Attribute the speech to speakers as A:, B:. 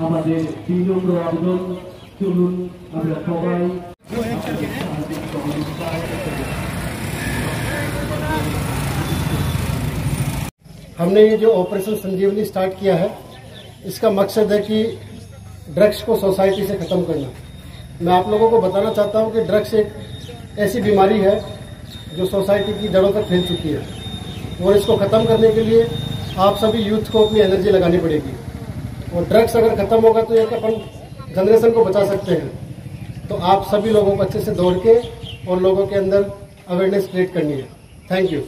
A: আমাদের 3 নম্বর আবেদন চলুন আমরা সবাই
B: हमने ये जो ऑपरेशन संजीवनी स्टार्ट किया है, इसका मकसद है कि ड्रग्स को सोसाइटी से ख़त्म करना। मैं आप लोगों को बताना चाहता हूँ कि ड्रग्स एक ऐसी बीमारी है जो सोसाइटी की जड़ों तक फैल चुकी है और इसको ख़त्म करने के लिए आप सभी यूथ को अपनी एनर्जी लगानी पड़ेगी। और ड्रग्स अगर ख़त्म होगा तो एक अपन जनरेशन को बचा सकते हैं। तो आप सभी लोगों को अच्छे से दौड़ के और लोगों के अंदर अवेयरनेस क्रिएट करनी है। Thank you.